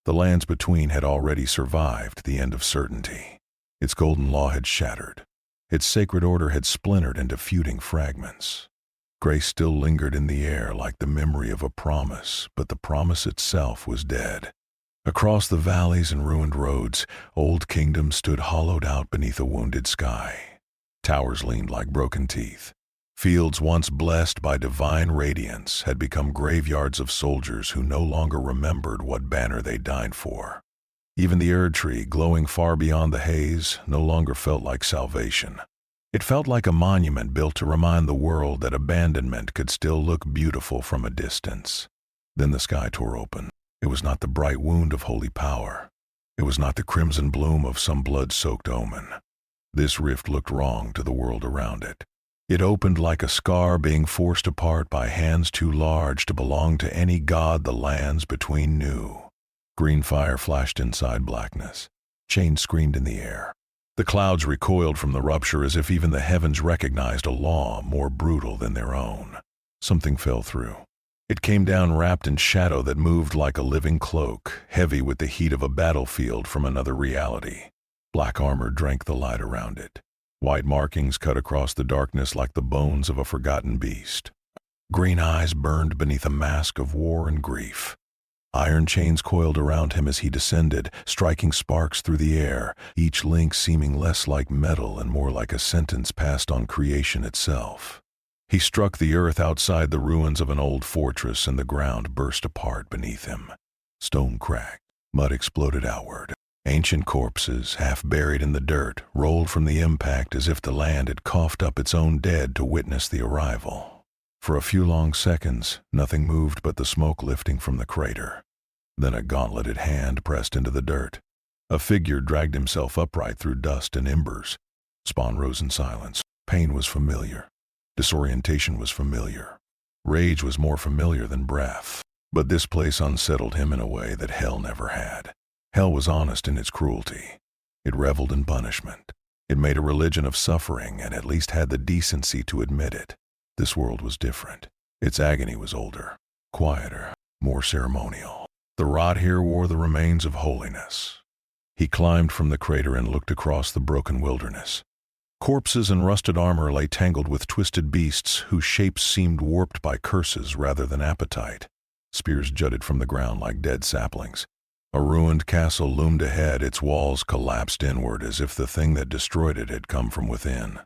The lands between had already survived the end of certainty. Its golden law had shattered. Its sacred order had splintered into feuding fragments. Grace still lingered in the air like the memory of a promise, but the promise itself was dead. Across the valleys and ruined roads, old kingdoms stood hollowed out beneath a wounded sky. Towers leaned like broken teeth. Fields once blessed by divine radiance had become graveyards of soldiers who no longer remembered what banner they died for. Even the Erd tree, glowing far beyond the haze, no longer felt like salvation. It felt like a monument built to remind the world that abandonment could still look beautiful from a distance. Then the sky tore open. It was not the bright wound of holy power. It was not the crimson bloom of some blood-soaked omen. This rift looked wrong to the world around it. It opened like a scar being forced apart by hands too large to belong to any god the lands between knew. Green fire flashed inside blackness. Chains screamed in the air. The clouds recoiled from the rupture as if even the heavens recognized a law more brutal than their own. Something fell through. It came down wrapped in shadow that moved like a living cloak, heavy with the heat of a battlefield from another reality. Black armor drank the light around it. White markings cut across the darkness like the bones of a forgotten beast. Green eyes burned beneath a mask of war and grief. Iron chains coiled around him as he descended, striking sparks through the air, each link seeming less like metal and more like a sentence passed on creation itself. He struck the earth outside the ruins of an old fortress, and the ground burst apart beneath him. Stone cracked. Mud exploded outward. Ancient corpses, half buried in the dirt, rolled from the impact as if the land had coughed up its own dead to witness the arrival. For a few long seconds, nothing moved but the smoke lifting from the crater. Then a gauntleted hand pressed into the dirt. A figure dragged himself upright through dust and embers. Spawn rose in silence. Pain was familiar. Disorientation was familiar. Rage was more familiar than breath. But this place unsettled him in a way that hell never had. Hell was honest in its cruelty. It reveled in punishment. It made a religion of suffering and at least had the decency to admit it. This world was different. Its agony was older, quieter, more ceremonial. The rot here wore the remains of holiness. He climbed from the crater and looked across the broken wilderness. Corpses and rusted armor lay tangled with twisted beasts whose shapes seemed warped by curses rather than appetite. Spears jutted from the ground like dead saplings. A ruined castle loomed ahead, its walls collapsed inward as if the thing that destroyed it had come from within.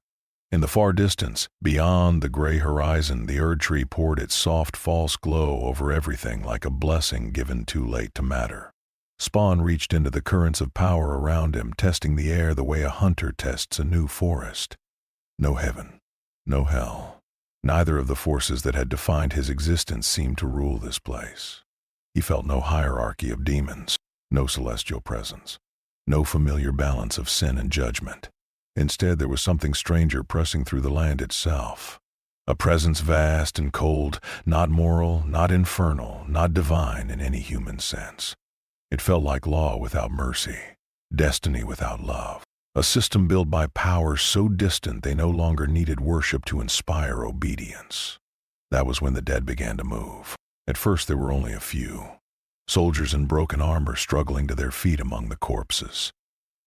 In the far distance, beyond the gray horizon, the Erd tree poured its soft, false glow over everything like a blessing given too late to matter. Spawn reached into the currents of power around him, testing the air the way a hunter tests a new forest. No heaven, no hell. Neither of the forces that had defined his existence seemed to rule this place. He felt no hierarchy of demons, no celestial presence, no familiar balance of sin and judgment. Instead, there was something stranger pressing through the land itself. A presence vast and cold, not moral, not infernal, not divine in any human sense. It felt like law without mercy, destiny without love, a system built by powers so distant they no longer needed worship to inspire obedience. That was when the dead began to move. At first there were only a few. Soldiers in broken armor struggling to their feet among the corpses.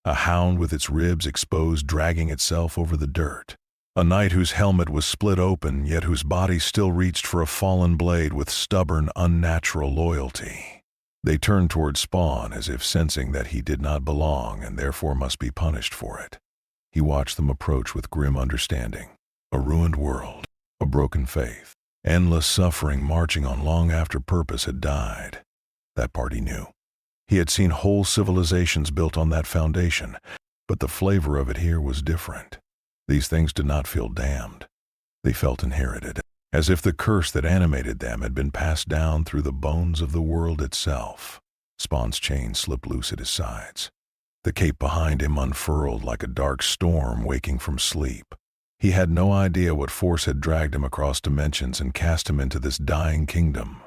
A hound with its ribs exposed dragging itself over the dirt. A knight whose helmet was split open, yet whose body still reached for a fallen blade with stubborn, unnatural loyalty. They turned toward Spawn as if sensing that he did not belong and therefore must be punished for it. He watched them approach with grim understanding. A ruined world, a broken faith, endless suffering marching on long after purpose had died. That part he knew. He had seen whole civilizations built on that foundation, but the flavor of it here was different. These things did not feel damned. They felt inherited, as if the curse that animated them had been passed down through the bones of the world itself. Spawn's chain slipped loose at his sides. The cape behind him unfurled like a dark storm waking from sleep. He had no idea what force had dragged him across dimensions and cast him into this dying kingdom.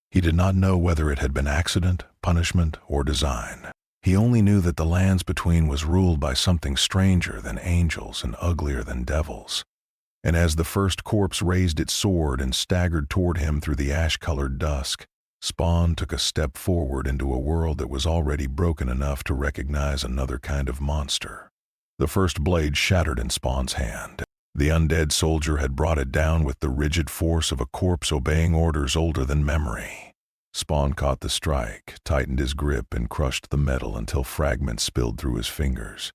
He did not know whether it had been accident, punishment, or design. He only knew that the lands between was ruled by something stranger than angels and uglier than devils. And as the first corpse raised its sword and staggered toward him through the ash-colored dusk, Spawn took a step forward into a world that was already broken enough to recognize another kind of monster. The first blade shattered in Spawn's hand. The undead soldier had brought it down with the rigid force of a corpse obeying orders older than memory. Spawn caught the strike, tightened his grip, and crushed the metal until fragments spilled through his fingers.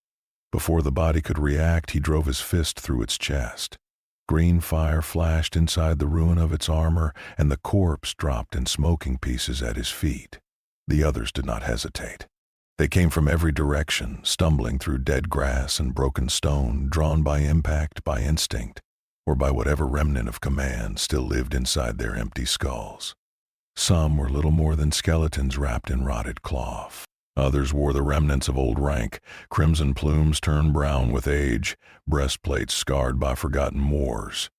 Before the body could react, he drove his fist through its chest. Green fire flashed inside the ruin of its armor, and the corpse dropped in smoking pieces at his feet. The others did not hesitate. They came from every direction, stumbling through dead grass and broken stone, drawn by impact, by instinct, or by whatever remnant of command still lived inside their empty skulls. Some were little more than skeletons wrapped in rotted cloth. Others wore the remnants of old rank, crimson plumes turned brown with age, breastplates scarred by forgotten wars.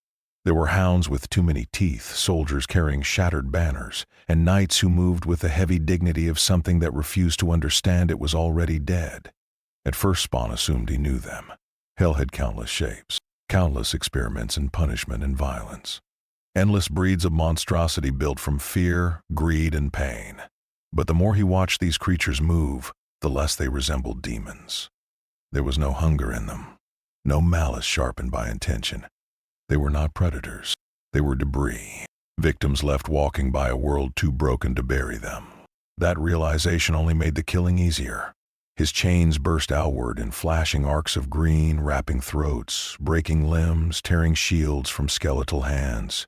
There were hounds with too many teeth, soldiers carrying shattered banners, and knights who moved with the heavy dignity of something that refused to understand it was already dead. At first Spawn assumed he knew them. Hell had countless shapes, countless experiments in punishment and violence. Endless breeds of monstrosity built from fear, greed, and pain. But the more he watched these creatures move, the less they resembled demons. There was no hunger in them, no malice sharpened by intention. They were not predators. They were debris, victims left walking by a world too broken to bury them. That realization only made the killing easier. His chains burst outward in flashing arcs of green, wrapping throats, breaking limbs, tearing shields from skeletal hands.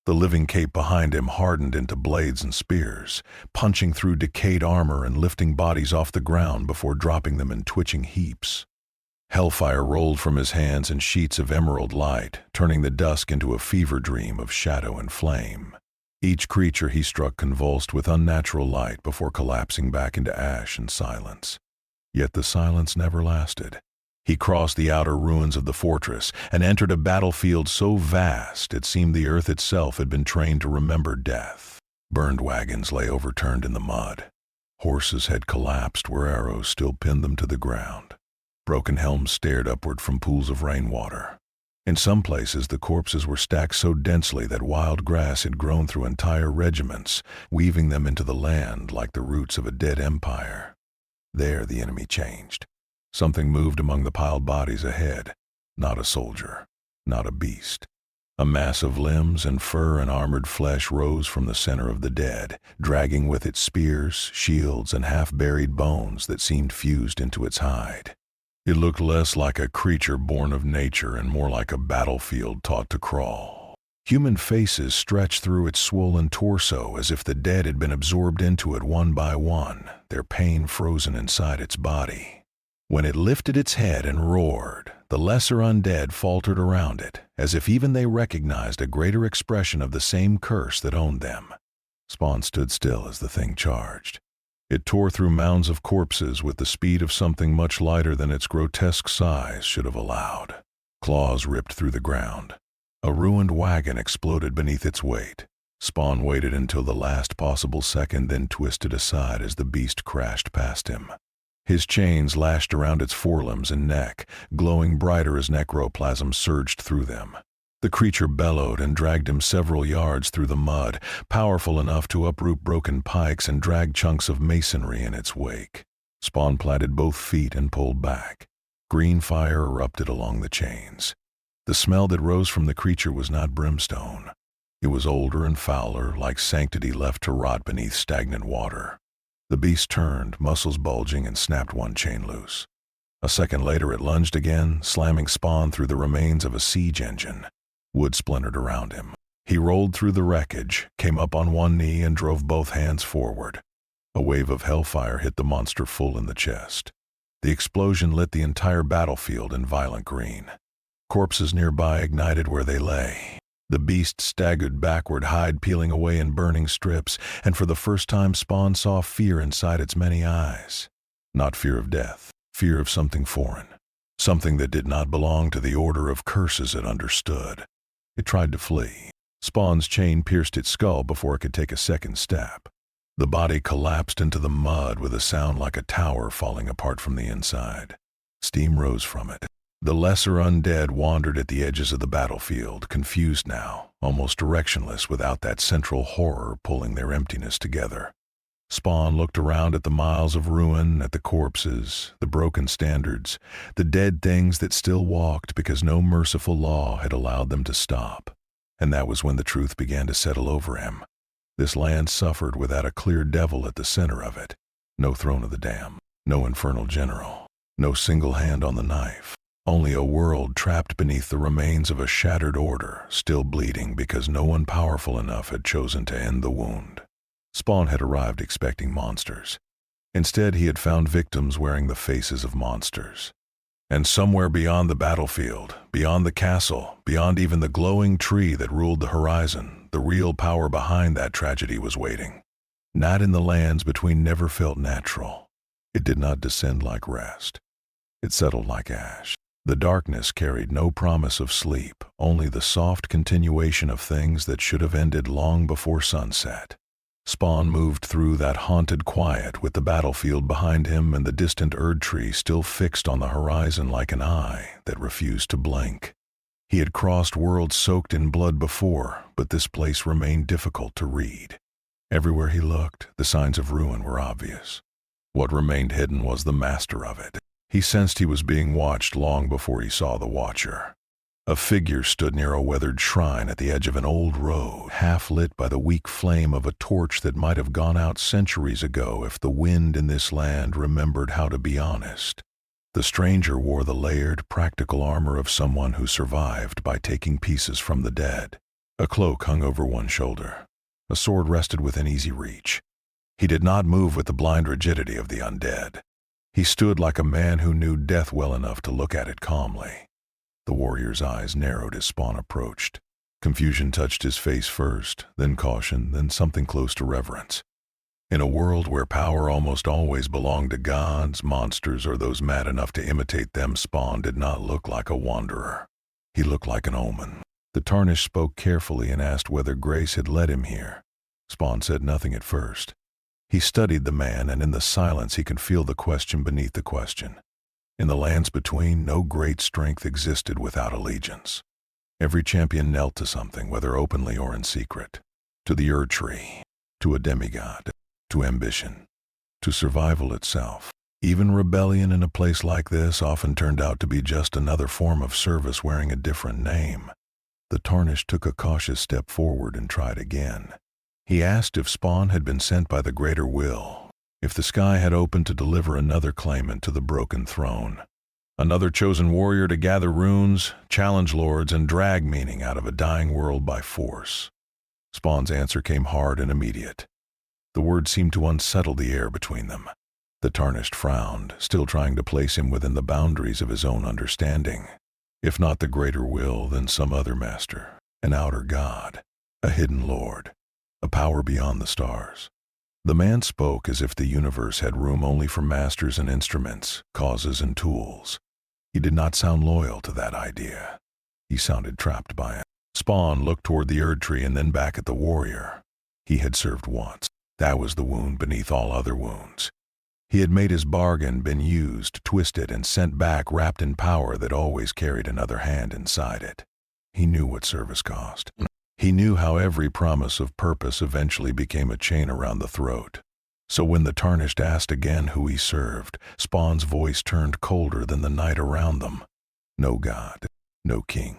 The living cape behind him hardened into blades and spears, punching through decayed armor and lifting bodies off the ground before dropping them in twitching heaps. Hellfire rolled from his hands in sheets of emerald light, turning the dusk into a fever dream of shadow and flame. Each creature he struck convulsed with unnatural light before collapsing back into ash and silence. Yet the silence never lasted. He crossed the outer ruins of the fortress and entered a battlefield so vast it seemed the earth itself had been trained to remember death. Burned wagons lay overturned in the mud. Horses had collapsed where arrows still pinned them to the ground. Broken helms stared upward from pools of rainwater. In some places the corpses were stacked so densely that wild grass had grown through entire regiments, weaving them into the land like the roots of a dead empire. There the enemy changed. Something moved among the piled bodies ahead. Not a soldier, not a beast. A mass of limbs and fur and armored flesh rose from the center of the dead, dragging with it spears, shields, and half-buried bones that seemed fused into its hide. It looked less like a creature born of nature and more like a battlefield taught to crawl. Human faces stretched through its swollen torso as if the dead had been absorbed into it one by one, their pain frozen inside its body. When it lifted its head and roared, the lesser undead faltered around it, as if even they recognized a greater expression of the same curse that owned them. Spawn stood still as the thing charged. It tore through mounds of corpses with the speed of something much lighter than its grotesque size should have allowed. Claws ripped through the ground. A ruined wagon exploded beneath its weight. Spawn waited until the last possible second, then twisted aside as the beast crashed past him. His chains lashed around its forelimbs and neck, glowing brighter as necroplasm surged through them. The creature bellowed and dragged him several yards through the mud, powerful enough to uproot broken pikes and drag chunks of masonry in its wake. Spawn planted both feet and pulled back. Green fire erupted along the chains. The smell that rose from the creature was not brimstone. It was older and fouler, like sanctity left to rot beneath stagnant water. The beast turned, muscles bulging, and snapped one chain loose. A second later it lunged again, slamming Spawn through the remains of a siege engine. Wood splintered around him. He rolled through the wreckage, came up on one knee, and drove both hands forward. A wave of hellfire hit the monster full in the chest. The explosion lit the entire battlefield in violent green. Corpses nearby ignited where they lay. The beast staggered backward, hide peeling away in burning strips, and for the first time Spawn saw fear inside its many eyes. Not fear of death, fear of something foreign. Something that did not belong to the order of curses it understood. It tried to flee. Spawn's chain pierced its skull before it could take a second step. The body collapsed into the mud with a sound like a tower falling apart from the inside. Steam rose from it. The lesser undead wandered at the edges of the battlefield, confused now, almost directionless without that central horror pulling their emptiness together. Spawn looked around at the miles of ruin, at the corpses, the broken standards, the dead things that still walked because no merciful law had allowed them to stop. And that was when the truth began to settle over him. This land suffered without a clear devil at the center of it. No throne of the damned, no infernal general, no single hand on the knife. Only a world trapped beneath the remains of a shattered order, still bleeding because no one powerful enough had chosen to end the wound. Spawn had arrived expecting monsters. Instead, he had found victims wearing the faces of monsters. And somewhere beyond the battlefield, beyond the castle, beyond even the glowing tree that ruled the horizon, the real power behind that tragedy was waiting. Not in the lands between never felt natural. It did not descend like rest. It settled like ash. The darkness carried no promise of sleep, only the soft continuation of things that should have ended long before sunset. Spawn moved through that haunted quiet with the battlefield behind him and the distant Erd tree still fixed on the horizon like an eye that refused to blink. He had crossed worlds soaked in blood before, but this place remained difficult to read. Everywhere he looked, the signs of ruin were obvious. What remained hidden was the master of it. He sensed he was being watched long before he saw the watcher. A figure stood near a weathered shrine at the edge of an old road, half lit by the weak flame of a torch that might have gone out centuries ago if the wind in this land remembered how to be honest. The stranger wore the layered, practical armor of someone who survived by taking pieces from the dead. A cloak hung over one shoulder. A sword rested within easy reach. He did not move with the blind rigidity of the undead. He stood like a man who knew death well enough to look at it calmly. The warrior's eyes narrowed as Spawn approached. Confusion touched his face first, then caution, then something close to reverence. In a world where power almost always belonged to gods, monsters, or those mad enough to imitate them, Spawn did not look like a wanderer. He looked like an omen. The Tarnished spoke carefully and asked whether grace had led him here. Spawn said nothing at first. He studied the man, and in the silence he could feel the question beneath the question. In the lands between, no great strength existed without allegiance. Every champion knelt to something, whether openly or in secret. To the Erd tree, to a demigod, to ambition, to survival itself. Even rebellion in a place like this often turned out to be just another form of service wearing a different name. The Tarnished took a cautious step forward and tried again. He asked if Spawn had been sent by the greater will, if the sky had opened to deliver another claimant to the broken throne, another chosen warrior to gather runes, challenge lords, and drag meaning out of a dying world by force. Spawn's answer came hard and immediate. The words seemed to unsettle the air between them. The Tarnished frowned, still trying to place him within the boundaries of his own understanding. If not the greater will, then some other master, an outer god, a hidden lord, a power beyond the stars. The man spoke as if the universe had room only for masters and instruments, causes and tools. He did not sound loyal to that idea. He sounded trapped by it. Spawn looked toward the Erd tree and then back at the warrior. He had served once. That was the wound beneath all other wounds. He had made his bargain, been used, twisted, and sent back wrapped in power that always carried another hand inside it. He knew what service cost. He knew how every promise of purpose eventually became a chain around the throat. So when the Tarnished asked again who he served, Spawn's voice turned colder than the night around them. No god, no king,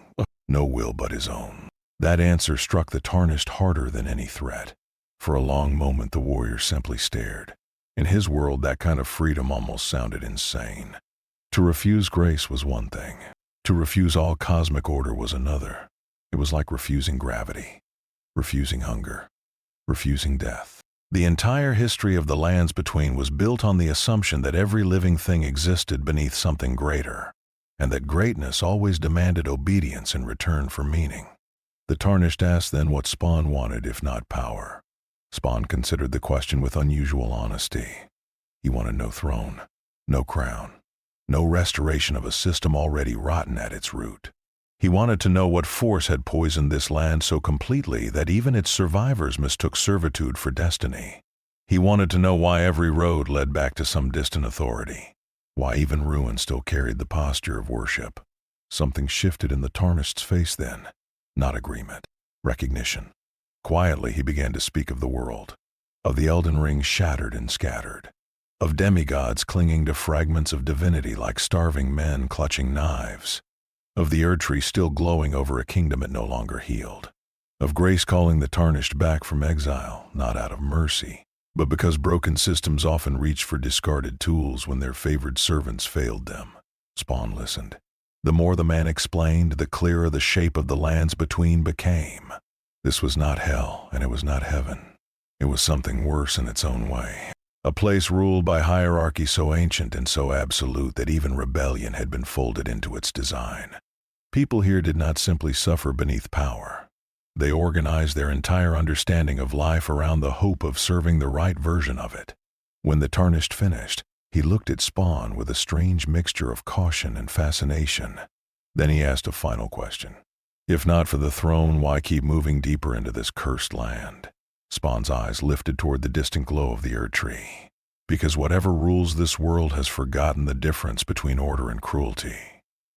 no will but his own. That answer struck the Tarnished harder than any threat. For a long moment the warrior simply stared. In his world, that kind of freedom almost sounded insane. To refuse grace was one thing. To refuse all cosmic order was another. It was like refusing gravity, refusing hunger, refusing death. The entire history of the lands between was built on the assumption that every living thing existed beneath something greater, and that greatness always demanded obedience in return for meaning. The Tarnished asked then what Spawn wanted if not power. Spawn considered the question with unusual honesty. He wanted no throne, no crown, no restoration of a system already rotten at its root. He wanted to know what force had poisoned this land so completely that even its survivors mistook servitude for destiny. He wanted to know why every road led back to some distant authority, why even ruin still carried the posture of worship. Something shifted in the Tarnished's face then. Not agreement. Recognition. Quietly he began to speak of the world. Of the Elden Ring shattered and scattered. Of demigods clinging to fragments of divinity like starving men clutching knives. Of the Erdtree still glowing over a kingdom it no longer healed. Of grace calling the Tarnished back from exile, not out of mercy, but because broken systems often reached for discarded tools when their favored servants failed them. Spawn listened. The more the man explained, the clearer the shape of the lands between became. This was not hell, and it was not heaven. It was something worse in its own way. A place ruled by hierarchy so ancient and so absolute that even rebellion had been folded into its design. People here did not simply suffer beneath power. They organized their entire understanding of life around the hope of serving the right version of it. When the Tarnished finished, he looked at Spawn with a strange mixture of caution and fascination. Then he asked a final question. If not for the throne, why keep moving deeper into this cursed land? Spawn's eyes lifted toward the distant glow of the Erdtree. Because whatever rules this world has forgotten the difference between order and cruelty.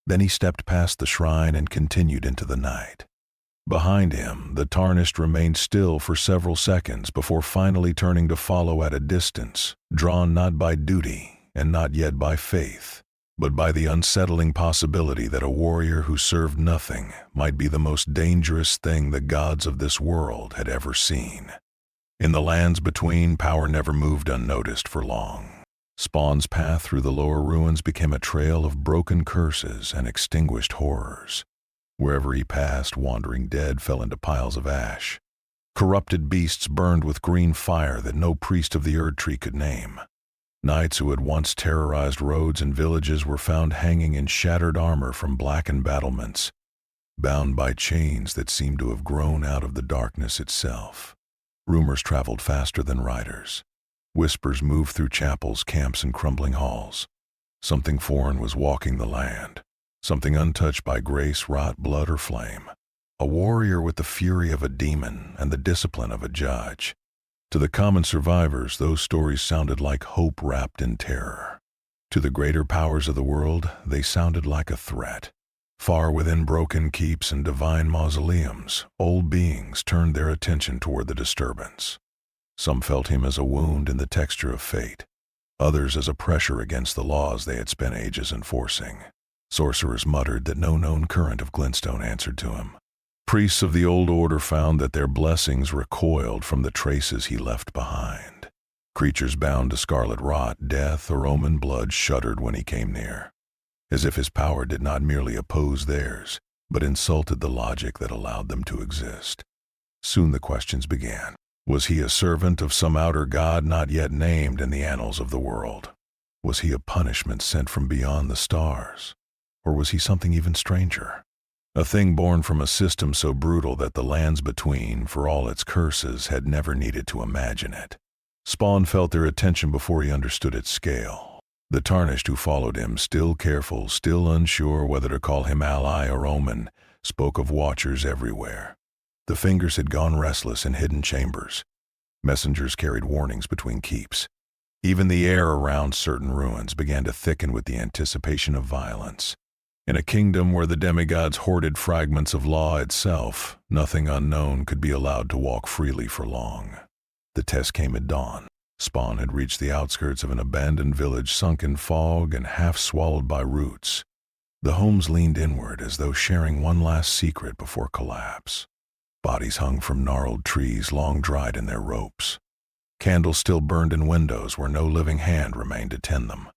Then he stepped past the shrine and continued into the night. Behind him, the Tarnished remained still for several seconds before finally turning to follow at a distance, drawn not by duty and not yet by faith, but by the unsettling possibility that a warrior who served nothing might be the most dangerous thing the gods of this world had ever seen. In the lands between, power never moved unnoticed for long. Spawn's path through the lower ruins became a trail of broken curses and extinguished horrors. Wherever he passed, wandering dead fell into piles of ash. Corrupted beasts burned with green fire that no priest of the Erdtree could name. Knights who had once terrorized roads and villages were found hanging in shattered armor from blackened battlements, bound by chains that seemed to have grown out of the darkness itself. Rumors traveled faster than riders. Whispers moved through chapels, camps, and crumbling halls. Something foreign was walking the land. Something untouched by grace, rot, blood, or flame. A warrior with the fury of a demon and the discipline of a judge. To the common survivors, those stories sounded like hope wrapped in terror. To the greater powers of the world, they sounded like a threat. Far within broken keeps and divine mausoleums, old beings turned their attention toward the disturbance. Some felt him as a wound in the texture of fate. Others as a pressure against the laws they had spent ages enforcing. Sorcerers muttered that no known current of glintstone answered to him. Priests of the old order found that their blessings recoiled from the traces he left behind. Creatures bound to scarlet rot, death, or omen blood shuddered when he came near, as if his power did not merely oppose theirs, but insulted the logic that allowed them to exist. Soon the questions began. Was he a servant of some outer god not yet named in the annals of the world? Was he a punishment sent from beyond the stars? Or was he something even stranger? A thing born from a system so brutal that the lands between, for all its curses, had never needed to imagine it. Spawn felt their attention before he understood its scale. The Tarnished who followed him, still careful, still unsure whether to call him ally or omen, spoke of watchers everywhere. The fingers had gone restless in hidden chambers. Messengers carried warnings between keeps. Even the air around certain ruins began to thicken with the anticipation of violence. In a kingdom where the demigods hoarded fragments of law itself, nothing unknown could be allowed to walk freely for long. The test came at dawn. Spawn had reached the outskirts of an abandoned village sunk in fog and half swallowed by roots. The homes leaned inward as though sharing one last secret before collapse. Bodies hung from gnarled trees long dried in their ropes. Candles still burned in windows where no living hand remained to tend them.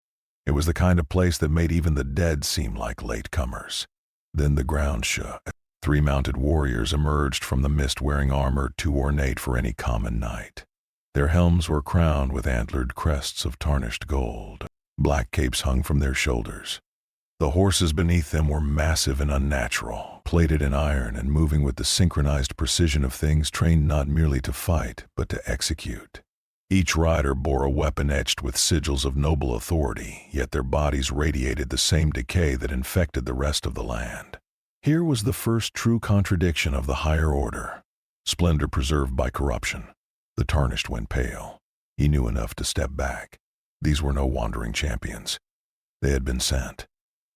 It was the kind of place that made even the dead seem like latecomers. Then the ground shook. 3 mounted warriors emerged from the mist wearing armor too ornate for any common knight. Their helms were crowned with antlered crests of tarnished gold. Black capes hung from their shoulders. The horses beneath them were massive and unnatural, plated in iron and moving with the synchronized precision of things trained not merely to fight, but to execute. Each rider bore a weapon etched with sigils of noble authority, yet their bodies radiated the same decay that infected the rest of the land. Here was the first true contradiction of the higher order, splendor preserved by corruption. The Tarnished went pale. He knew enough to step back. These were no wandering champions. They had been sent.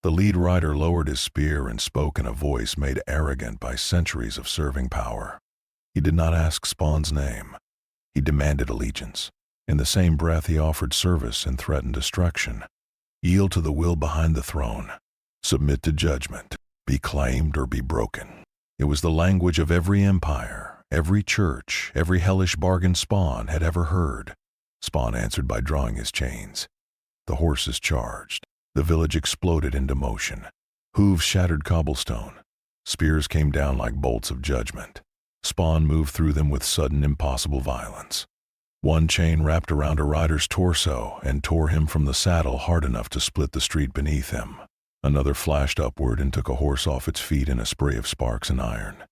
The lead rider lowered his spear and spoke in a voice made arrogant by centuries of serving power. He did not ask Spawn's name. He demanded allegiance. In the same breath, he offered service and threatened destruction. Yield to the will behind the throne. Submit to judgment. Be claimed or be broken. It was the language of every empire, every church, every hellish bargain Spawn had ever heard. Spawn answered by drawing his chains. The horses charged. The village exploded into motion. Hooves shattered cobblestone. Spears came down like bolts of judgment. Spawn moved through them with sudden, impossible violence. One chain wrapped around a rider's torso and tore him from the saddle hard enough to split the street beneath him. Another flashed upward and took a horse off its feet in a spray of sparks and iron.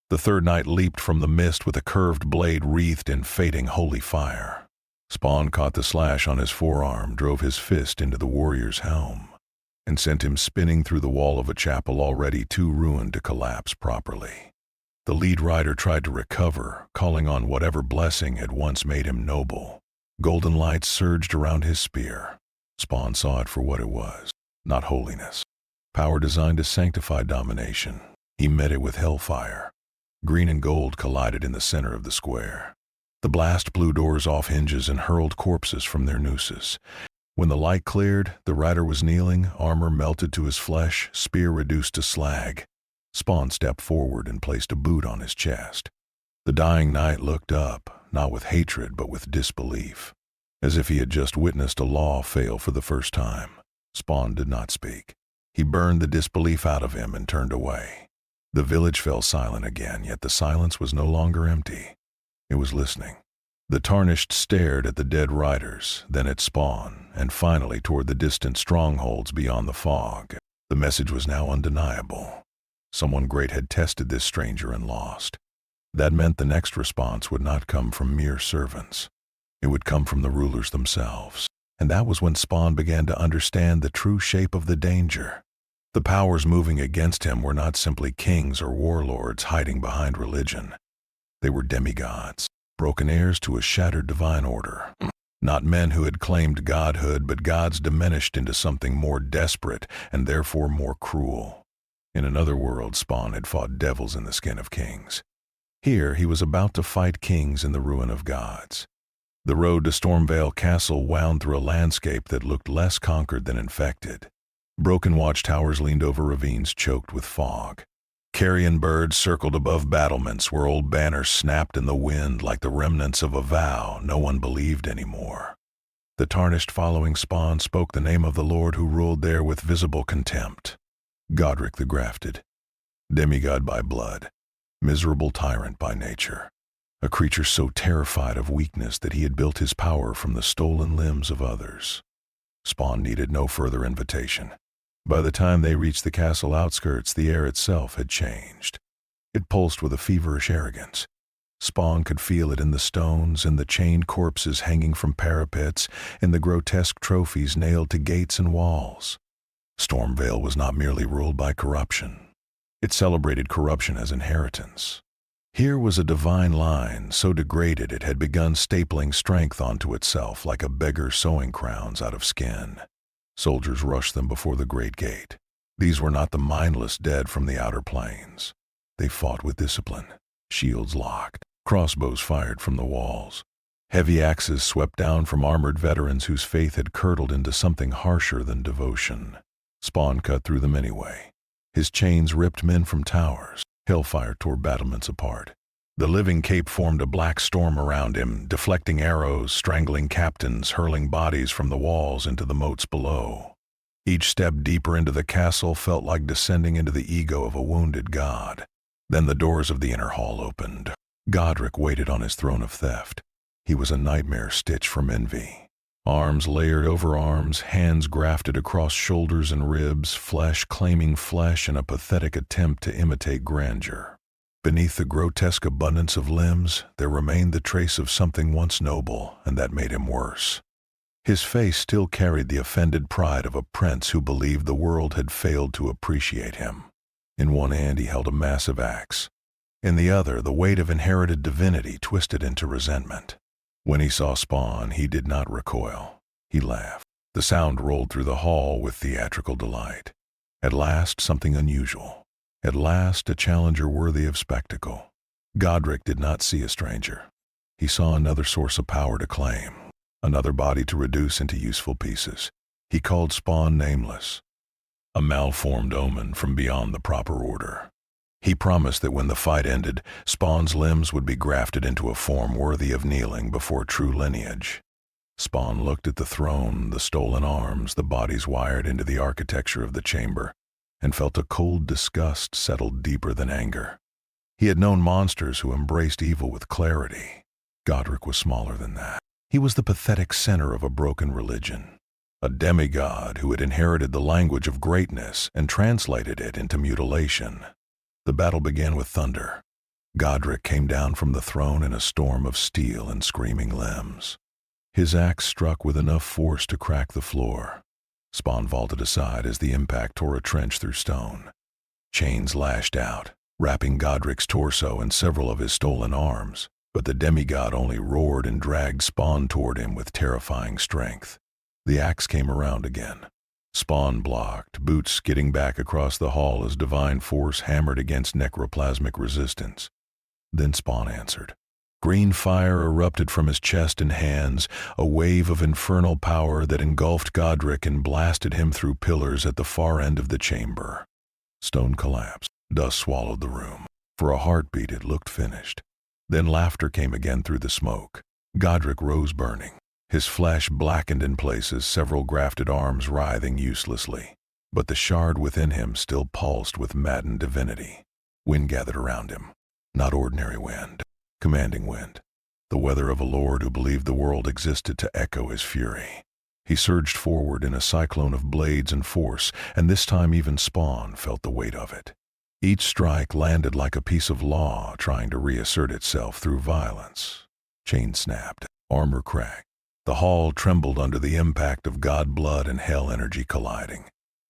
The third knight leaped from the mist with a curved blade wreathed in fading holy fire. Spawn caught the slash on his forearm, drove his fist into the warrior's helm, and sent him spinning through the wall of a chapel already too ruined to collapse properly. The lead rider tried to recover, calling on whatever blessing had once made him noble. Golden light surged around his spear. Spawn saw it for what it was, not holiness. Power designed to sanctify domination. He met it with hellfire. Green and gold collided in the center of the square. The blast blew doors off hinges and hurled corpses from their nooses. When the light cleared, the rider was kneeling, armor melted to his flesh, spear reduced to slag. Spawn stepped forward and placed a boot on his chest. The dying knight looked up, not with hatred but with disbelief, as if he had just witnessed a law fail for the first time. Spawn did not speak. He burned the disbelief out of him and turned away. The village fell silent again, yet the silence was no longer empty. It was listening. The Tarnished stared at the dead riders, then at Spawn, and finally toward the distant strongholds beyond the fog. The message was now undeniable. Someone great had tested this stranger and lost. That meant the next response would not come from mere servants. It would come from the rulers themselves. And that was when Spawn began to understand the true shape of the danger. The powers moving against him were not simply kings or warlords hiding behind religion. They were demigods, broken heirs to a shattered divine order. Not men who had claimed godhood, but gods diminished into something more desperate and therefore more cruel. In another world, Spawn had fought devils in the skin of kings. Here, he was about to fight kings in the ruin of gods. The road to Stormvale Castle wound through a landscape that looked less conquered than infected. Broken watchtowers leaned over ravines choked with fog. Carrion birds circled above battlements where old banners snapped in the wind like the remnants of a vow no one believed anymore. The Tarnished following Spawn spoke the name of the Lord who ruled there with visible contempt. Godric the Grafted, demigod by blood, miserable tyrant by nature. A creature so terrified of weakness that he had built his power from the stolen limbs of others. Spawn needed no further invitation. By the time they reached the castle outskirts, the air itself had changed. It pulsed with a feverish arrogance. Spawn could feel it in the stones, in the chained corpses hanging from parapets, in the grotesque trophies nailed to gates and walls. Stormvale was not merely ruled by corruption. It celebrated corruption as inheritance. Here was a divine line so degraded it had begun stapling strength onto itself like a beggar sewing crowns out of skin. Soldiers rushed them before the great gate. These were not the mindless dead from the outer plains. They fought with discipline, shields locked, crossbows fired from the walls. Heavy axes swept down from armored veterans whose faith had curdled into something harsher than devotion. Spawn cut through them anyway. His chains ripped men from towers. Hellfire tore battlements apart. The living cape formed a black storm around him, deflecting arrows, strangling captains, hurling bodies from the walls into the moats below. Each step deeper into the castle felt like descending into the ego of a wounded god. Then the doors of the inner hall opened. Godric waited on his throne of theft. He was a nightmare stitched from envy. Arms layered over arms, hands grafted across shoulders and ribs, flesh claiming flesh in a pathetic attempt to imitate grandeur. Beneath the grotesque abundance of limbs, there remained the trace of something once noble, and that made him worse. His face still carried the offended pride of a prince who believed the world had failed to appreciate him. In one hand he held a massive axe. In the other, the weight of inherited divinity twisted into resentment. When he saw Spawn, he did not recoil. He laughed. The sound rolled through the hall with theatrical delight. At last, something unusual. At last, a challenger worthy of spectacle. Godric did not see a stranger. He saw another source of power to claim, another body to reduce into useful pieces. He called Spawn nameless, a malformed omen from beyond the proper order. He promised that when the fight ended, Spawn's limbs would be grafted into a form worthy of kneeling before true lineage. Spawn looked at the throne, the stolen arms, the bodies wired into the architecture of the chamber, and felt a cold disgust settled deeper than anger. He had known monsters who embraced evil with clarity. Godric was smaller than that. He was the pathetic center of a broken religion, a demigod who had inherited the language of greatness and translated it into mutilation. The battle began with thunder. Godric came down from the throne in a storm of steel and screaming limbs. His axe struck with enough force to crack the floor. Spawn vaulted aside as the impact tore a trench through stone. Chains lashed out, wrapping Godric's torso and several of his stolen arms, but the demigod only roared and dragged Spawn toward him with terrifying strength. The axe came around again. Spawn blocked, boots skidding back across the hall as divine force hammered against necroplasmic resistance. Then Spawn answered. Green fire erupted from his chest and hands, a wave of infernal power that engulfed Godric and blasted him through pillars at the far end of the chamber. Stone collapsed. Dust swallowed the room. For a heartbeat it looked finished. Then laughter came again through the smoke. Godric rose burning, his flesh blackened in places, several grafted arms writhing uselessly. But the shard within him still pulsed with maddened divinity. Wind gathered around him. Not ordinary wind. Commanding wind. The weather of a lord who believed the world existed to echo his fury. He surged forward in a cyclone of blades and force, and this time even Spawn felt the weight of it. Each strike landed like a piece of law trying to reassert itself through violence. Chains snapped, armor cracked. The hall trembled under the impact of god blood and hell energy colliding.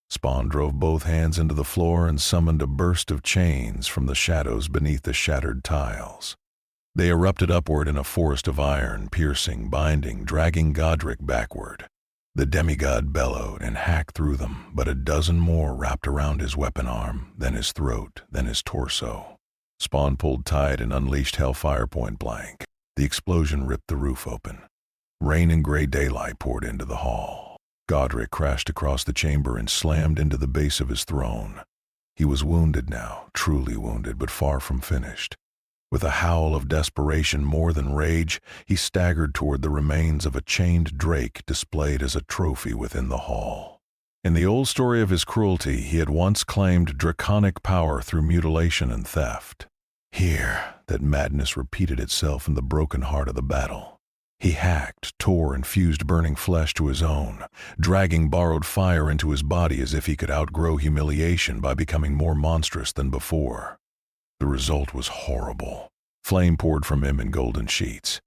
Spawn drove both hands into the floor and summoned a burst of chains from the shadows beneath the shattered tiles. They erupted upward in a forest of iron, piercing, binding, dragging Godric backward. The demigod bellowed and hacked through them, but a dozen more wrapped around his weapon arm, then his throat, then his torso. Spawn pulled tight and unleashed hellfire point blank. The explosion ripped the roof open. Rain and gray daylight poured into the hall. Godric crashed across the chamber and slammed into the base of his throne. He was wounded now, truly wounded, but far from finished. With a howl of desperation more than rage, he staggered toward the remains of a chained drake displayed as a trophy within the hall. In the old story of his cruelty, he had once claimed draconic power through mutilation and theft. Here, that madness repeated itself in the broken heart of the battle. He hacked, tore, and fused burning flesh to his own, dragging borrowed fire into his body as if he could outgrow humiliation by becoming more monstrous than before. The result was horrible. Flame poured from him in golden sheets.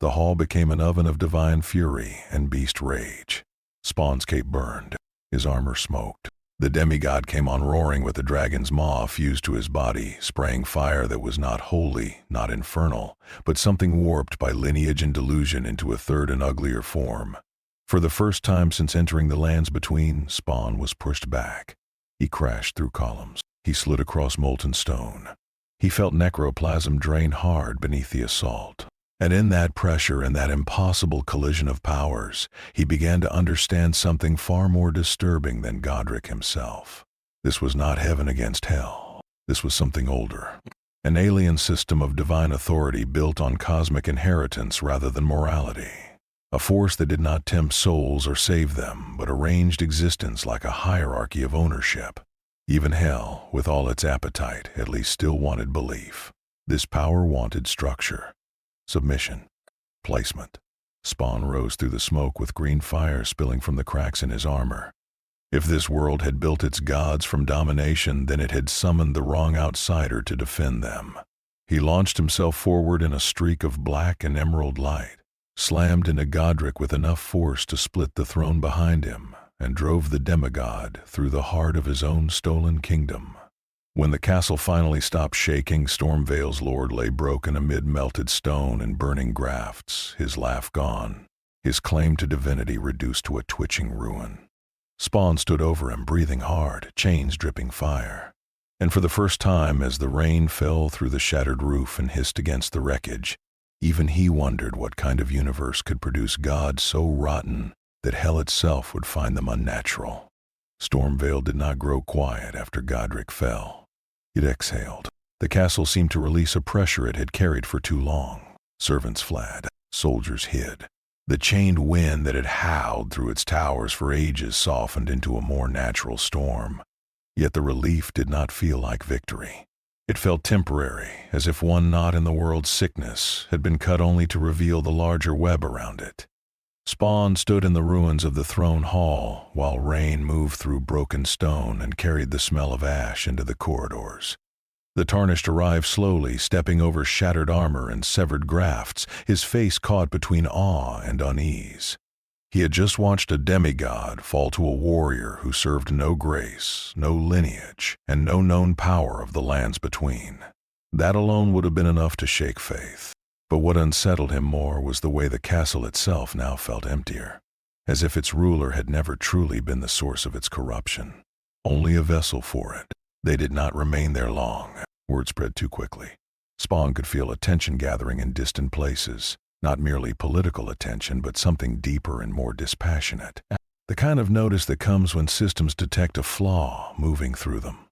The hall became an oven of divine fury and beast rage. Spawn's cape burned. His armor smoked. The demigod came on roaring with the dragon's maw fused to his body, spraying fire that was not holy, not infernal, but something warped by lineage and delusion into a third and uglier form. For the first time since entering the lands between, Spawn was pushed back. He crashed through columns. He slid across molten stone. He felt necroplasm drain hard beneath the assault. And in that pressure and that impossible collision of powers, he began to understand something far more disturbing than Godric himself. This was not heaven against hell. This was something older. An alien system of divine authority built on cosmic inheritance rather than morality. A force that did not tempt souls or save them, but arranged existence like a hierarchy of ownership. Even hell, with all its appetite, at least still wanted belief. This power wanted structure, submission, placement. Spawn rose through the smoke with green fire spilling from the cracks in his armor. If this world had built its gods from domination, then it had summoned the wrong outsider to defend them. He launched himself forward in a streak of black and emerald light, slammed into Godric with enough force to split the throne behind him, and drove the demigod through the heart of his own stolen kingdom. When the castle finally stopped shaking, Stormvale's lord lay broken amid melted stone and burning grafts, his laugh gone, his claim to divinity reduced to a twitching ruin. Spawn stood over him, breathing hard, chains dripping fire. And for the first time, as the rain fell through the shattered roof and hissed against the wreckage, even he wondered what kind of universe could produce gods so rotten that hell itself would find them unnatural. Stormvale did not grow quiet after Godric fell. It exhaled. The castle seemed to release a pressure it had carried for too long. Servants fled. Soldiers hid. The chained wind that had howled through its towers for ages softened into a more natural storm. Yet the relief did not feel like victory. It felt temporary, as if one knot in the world's sickness had been cut only to reveal the larger web around it. Spawn stood in the ruins of the throne hall, while rain moved through broken stone and carried the smell of ash into the corridors. The Tarnished arrived slowly, stepping over shattered armor and severed grafts, his face caught between awe and unease. He had just watched a demigod fall to a warrior who served no grace, no lineage, and no known power of the lands between. That alone would have been enough to shake faith. But what unsettled him more was the way the castle itself now felt emptier, as if its ruler had never truly been the source of its corruption, only a vessel for it. They did not remain there long. Word spread too quickly. Spawn could feel attention gathering in distant places, not merely political attention, but something deeper and more dispassionate. The kind of notice that comes when systems detect a flaw moving through them.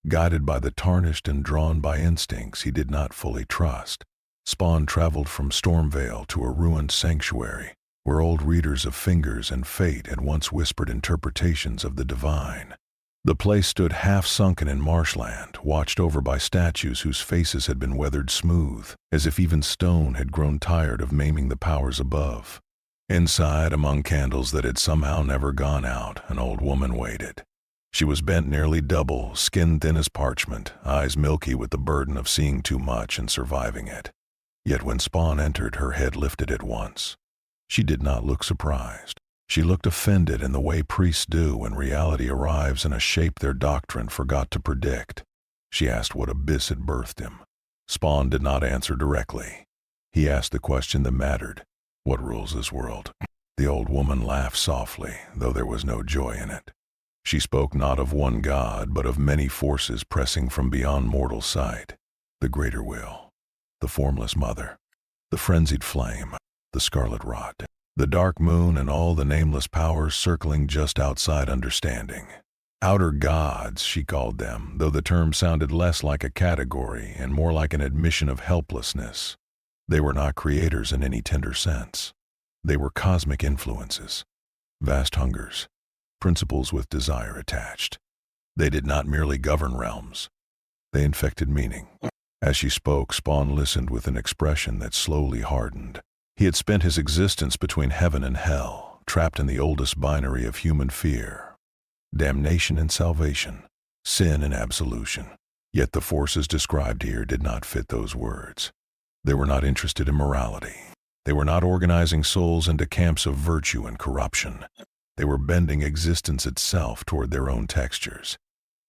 Guided by the Tarnished and drawn by instincts he did not fully trust, Spawn traveled from Stormvale to a ruined sanctuary, where old readers of fingers and fate had once whispered interpretations of the divine. The place stood half-sunken in marshland, watched over by statues whose faces had been weathered smooth, as if even stone had grown tired of maiming the powers above. Inside, among candles that had somehow never gone out, an old woman waited. She was bent nearly double, skin thin as parchment, eyes milky with the burden of seeing too much and surviving it. Yet when Spawn entered, her head lifted at once. She did not look surprised. She looked offended in the way priests do when reality arrives in a shape their doctrine forgot to predict. She asked what abyss had birthed him. Spawn did not answer directly. He asked the question that mattered. What rules this world? The old woman laughed softly, though there was no joy in it. She spoke not of one god, but of many forces pressing from beyond mortal sight. The greater will, the formless mother, the frenzied flame, the scarlet rot, the dark moon, and all the nameless powers circling just outside understanding. Outer gods, she called them, though the term sounded less like a category and more like an admission of helplessness. They were not creators in any tender sense. They were cosmic influences, vast hungers, principles with desire attached. They did not merely govern realms. They infected meaning. As she spoke, Spawn listened with an expression that slowly hardened. He had spent his existence between heaven and hell, trapped in the oldest binary of human fear. Damnation and salvation, sin and absolution. Yet the forces described here did not fit those words. They were not interested in morality. They were not organizing souls into camps of virtue and corruption. They were bending existence itself toward their own textures.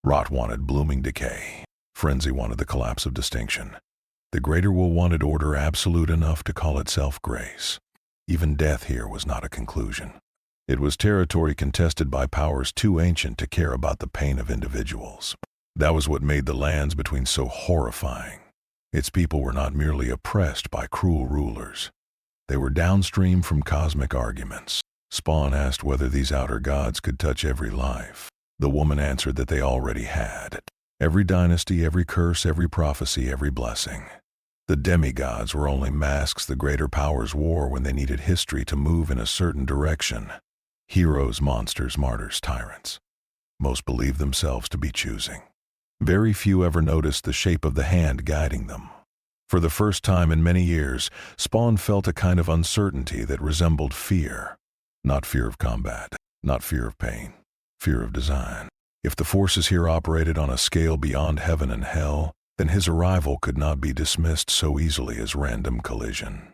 Rot wanted blooming decay. Frenzy wanted the collapse of distinction. The greater will wanted order absolute enough to call itself grace. Even death here was not a conclusion. It was territory contested by powers too ancient to care about the pain of individuals. That was what made the lands between so horrifying. Its people were not merely oppressed by cruel rulers. They were downstream from cosmic arguments. Spawn asked whether these outer gods could touch every life. The woman answered that they already had. Every dynasty, every curse, every prophecy, every blessing. The demigods were only masks the greater powers wore when they needed history to move in a certain direction. Heroes, monsters, martyrs, tyrants. Most believed themselves to be choosing. Very few ever noticed the shape of the hand guiding them. For the first time in many years, Spawn felt a kind of uncertainty that resembled fear. Not fear of combat, not fear of pain, fear of design. If the forces here operated on a scale beyond heaven and hell, then his arrival could not be dismissed so easily as random collision.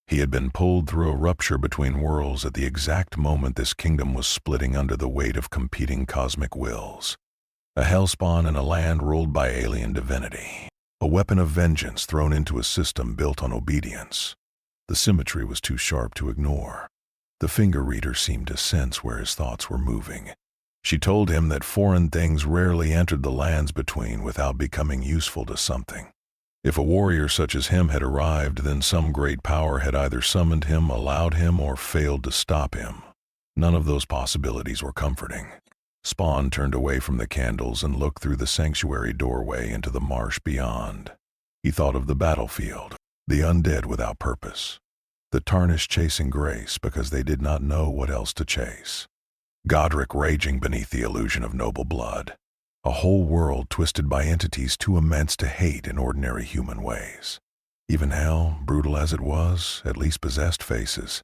He had been pulled through a rupture between worlds at the exact moment this kingdom was splitting under the weight of competing cosmic wills. A hellspawn in a land ruled by alien divinity. A weapon of vengeance thrown into a system built on obedience. The symmetry was too sharp to ignore. The finger reader seemed to sense where his thoughts were moving. She told him that foreign things rarely entered the lands between without becoming useful to something. If a warrior such as him had arrived, then some great power had either summoned him, allowed him, or failed to stop him. None of those possibilities were comforting. Spawn turned away from the candles and looked through the sanctuary doorway into the marsh beyond. He thought of the battlefield, the undead without purpose, the Tarnished chasing Grace because they did not know what else to chase, Godric raging beneath the illusion of noble blood, a whole world twisted by entities too immense to hate in ordinary human ways. Even hell, brutal as it was, at least possessed faces,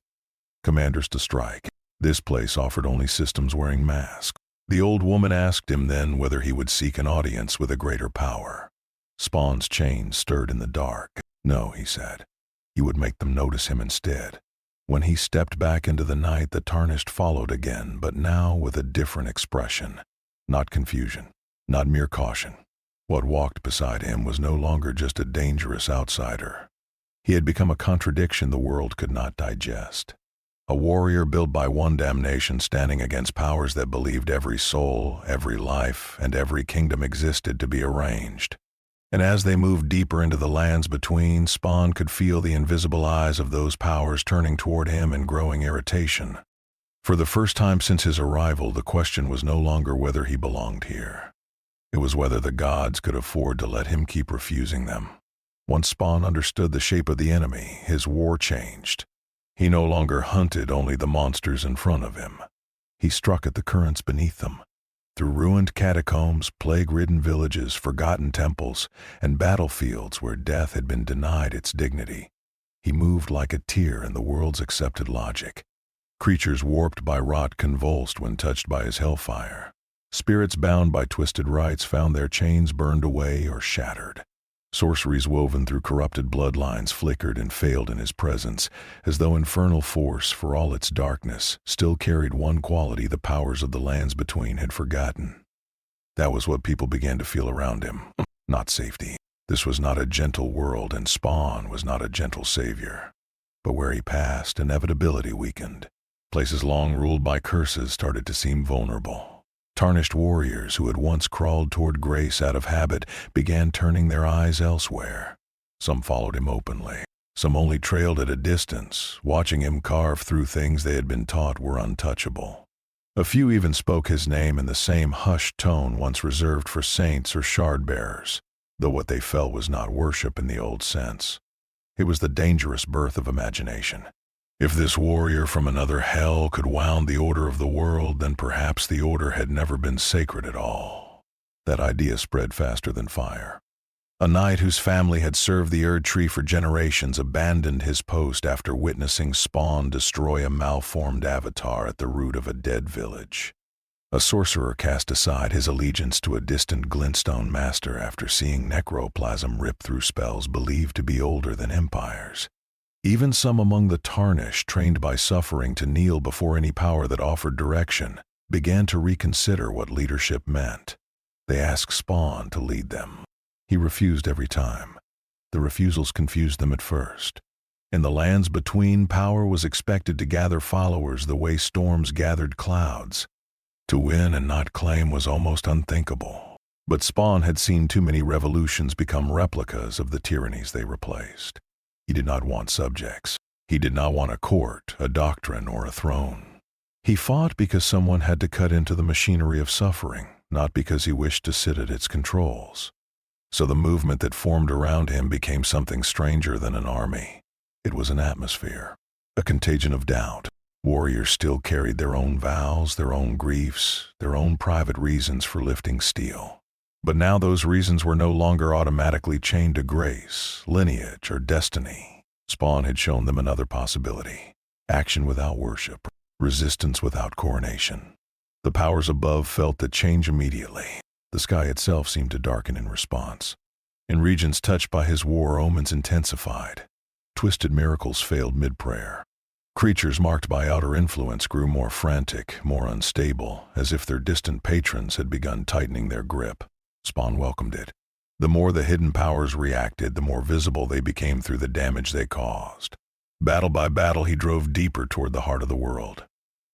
commanders to strike. This place offered only systems wearing masks. The old woman asked him then whether he would seek an audience with a greater power. Spawn's chains stirred in the dark. No, he said. He would make them notice him instead. When he stepped back into the night, the Tarnished followed again, but now with a different expression. Not confusion, not mere caution. What walked beside him was no longer just a dangerous outsider. He had become a contradiction the world could not digest. A warrior built by one damnation standing against powers that believed every soul, every life, and every kingdom existed to be arranged. And as they moved deeper into the lands between, Spawn could feel the invisible eyes of those powers turning toward him in growing irritation. For the first time since his arrival, the question was no longer whether he belonged here. It was whether the gods could afford to let him keep refusing them. Once Spawn understood the shape of the enemy, his war changed. He no longer hunted only the monsters in front of him. He struck at the currents beneath them. Through ruined catacombs, plague-ridden villages, forgotten temples, and battlefields where death had been denied its dignity, he moved like a tear in the world's accepted logic. Creatures warped by rot convulsed when touched by his hellfire. Spirits bound by twisted rites found their chains burned away or shattered. Sorceries woven through corrupted bloodlines flickered and failed in his presence, as though infernal force, for all its darkness, still carried one quality the powers of the lands between had forgotten. That was what people began to feel around him. Not safety. This was not a gentle world, and Spawn was not a gentle savior. But where he passed, inevitability weakened. Places long ruled by curses started to seem vulnerable. Tarnished warriors who had once crawled toward Grace out of habit began turning their eyes elsewhere. Some followed him openly. Some only trailed at a distance, watching him carve through things they had been taught were untouchable. A few even spoke his name in the same hushed tone once reserved for saints or shard-bearers, though what they felt was not worship in the old sense. It was the dangerous birth of imagination. If this warrior from another hell could wound the order of the world, then perhaps the order had never been sacred at all. That idea spread faster than fire. A knight whose family had served the Erd Tree for generations abandoned his post after witnessing Spawn destroy a malformed avatar at the root of a dead village. A sorcerer cast aside his allegiance to a distant glintstone master after seeing necroplasm rip through spells believed to be older than empires. Even some among the Tarnished, trained by suffering to kneel before any power that offered direction, began to reconsider what leadership meant. They asked Spawn to lead them. He refused every time. The refusals confused them at first. In the lands between, power was expected to gather followers the way storms gathered clouds. To win and not claim was almost unthinkable. But Spawn had seen too many revolutions become replicas of the tyrannies they replaced. He did not want subjects. He did not want a court, a doctrine, or a throne. He fought because someone had to cut into the machinery of suffering, not because he wished to sit at its controls. So the movement that formed around him became something stranger than an army. It was an atmosphere, a contagion of doubt. Warriors still carried their own vows, their own griefs, their own private reasons for lifting steel. But now those reasons were no longer automatically chained to grace, lineage, or destiny. Spawn had shown them another possibility: action without worship, resistance without coronation. The powers above felt the change immediately. The sky itself seemed to darken in response. In regions touched by his war, omens intensified. Twisted miracles failed mid-prayer. Creatures marked by outer influence grew more frantic, more unstable, as if their distant patrons had begun tightening their grip. Spawn welcomed it. The more the hidden powers reacted, the more visible they became through the damage they caused. Battle by battle, he drove deeper toward the heart of the world.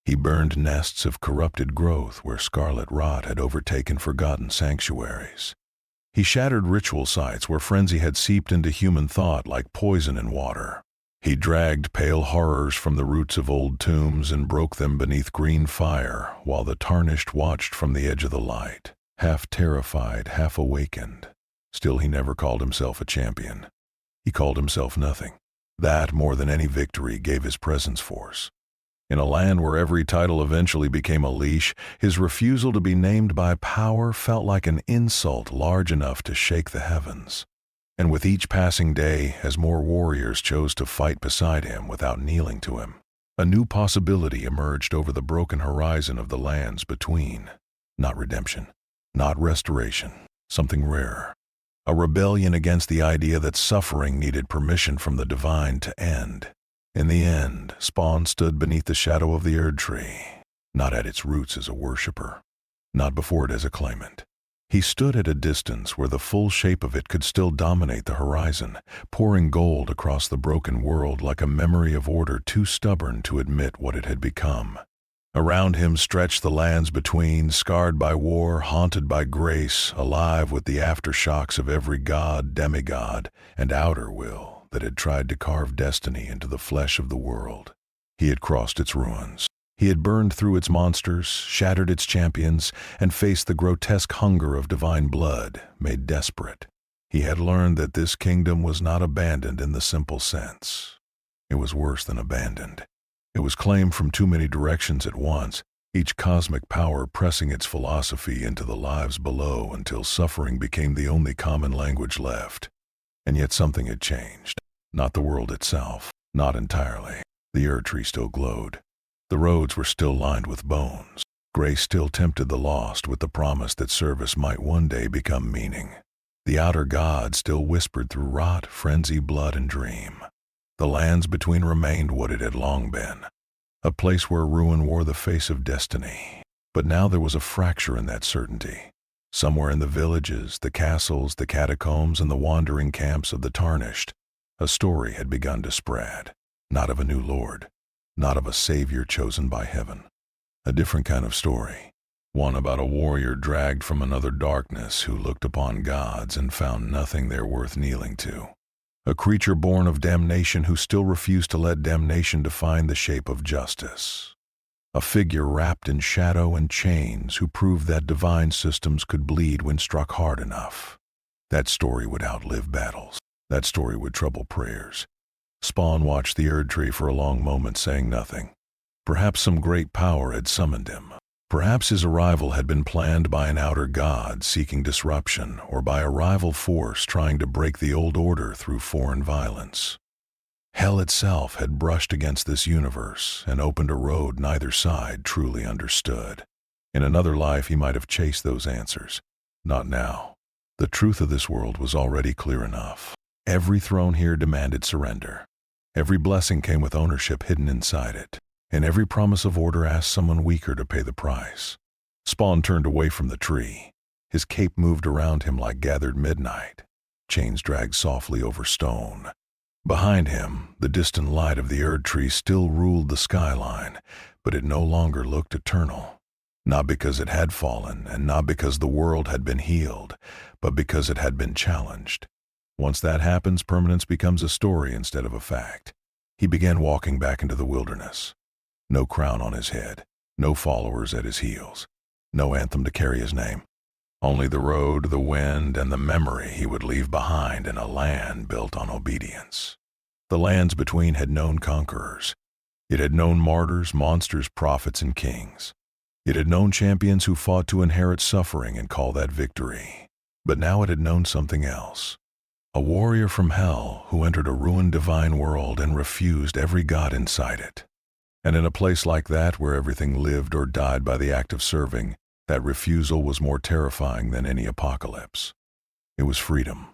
He burned nests of corrupted growth where scarlet rot had overtaken forgotten sanctuaries. He shattered ritual sites where frenzy had seeped into human thought like poison in water. He dragged pale horrors from the roots of old tombs and broke them beneath green fire while the Tarnished watched from the edge of the light, half terrified, half awakened. Still, he never called himself a champion. He called himself nothing. That, more than any victory, gave his presence force. In a land where every title eventually became a leash, his refusal to be named by power felt like an insult large enough to shake the heavens. And with each passing day, as more warriors chose to fight beside him without kneeling to him, a new possibility emerged over the broken horizon of the lands between. Not redemption, not restoration, something rarer. A rebellion against the idea that suffering needed permission from the divine to end. In the end, Spawn stood beneath the shadow of the Erd Tree, not at its roots as a worshipper, not before it as a claimant. He stood at a distance where the full shape of it could still dominate the horizon, pouring gold across the broken world like a memory of order too stubborn to admit what it had become. Around him stretched the lands between, scarred by war, haunted by grace, alive with the aftershocks of every god, demigod, and outer will that had tried to carve destiny into the flesh of the world. He had crossed its ruins. He had burned through its monsters, shattered its champions, and faced the grotesque hunger of divine blood, made desperate. He had learned that this kingdom was not abandoned in the simple sense. It was worse than abandoned. It was claimed from too many directions at once, each cosmic power pressing its philosophy into the lives below until suffering became the only common language left. And yet something had changed. Not the world itself, not entirely. The Erd Tree still glowed. The roads were still lined with bones. Grace still tempted the lost with the promise that service might one day become meaning. The outer gods still whispered through rot, frenzy, blood, and dream. The lands between remained what it had long been, a place where ruin wore the face of destiny. But now there was a fracture in that certainty. Somewhere in the villages, the castles, the catacombs, and the wandering camps of the Tarnished, a story had begun to spread, not of a new lord, not of a savior chosen by heaven. A different kind of story, one about a warrior dragged from another darkness who looked upon gods and found nothing there worth kneeling to. A creature born of damnation who still refused to let damnation define the shape of justice. A figure wrapped in shadow and chains who proved that divine systems could bleed when struck hard enough. That story would outlive battles. That story would trouble prayers. Spawn watched the Erd Tree for a long moment, saying nothing. Perhaps some great power had summoned him. Perhaps his arrival had been planned by an outer god seeking disruption, or by a rival force trying to break the old order through foreign violence. Hell itself had brushed against this universe and opened a road neither side truly understood. In another life he might have chased those answers. Not now. The truth of this world was already clear enough. Every throne here demanded surrender. Every blessing came with ownership hidden inside it, and every promise of order asked someone weaker to pay the price. Spawn turned away from the tree. His cape moved around him like gathered midnight. Chains dragged softly over stone. Behind him, the distant light of the Erd Tree still ruled the skyline, but it no longer looked eternal. Not because it had fallen, and not because the world had been healed, but because it had been challenged. Once that happens, permanence becomes a story instead of a fact. He began walking back into the wilderness. No crown on his head, no followers at his heels, no anthem to carry his name. Only the road, the wind, and the memory he would leave behind in a land built on obedience. The lands between had known conquerors. It had known martyrs, monsters, prophets, and kings. It had known champions who fought to inherit suffering and call that victory. But now it had known something else. A warrior from hell who entered a ruined divine world and refused every god inside it. And in a place like that where everything lived or died by the act of serving, that refusal was more terrifying than any apocalypse. It was freedom.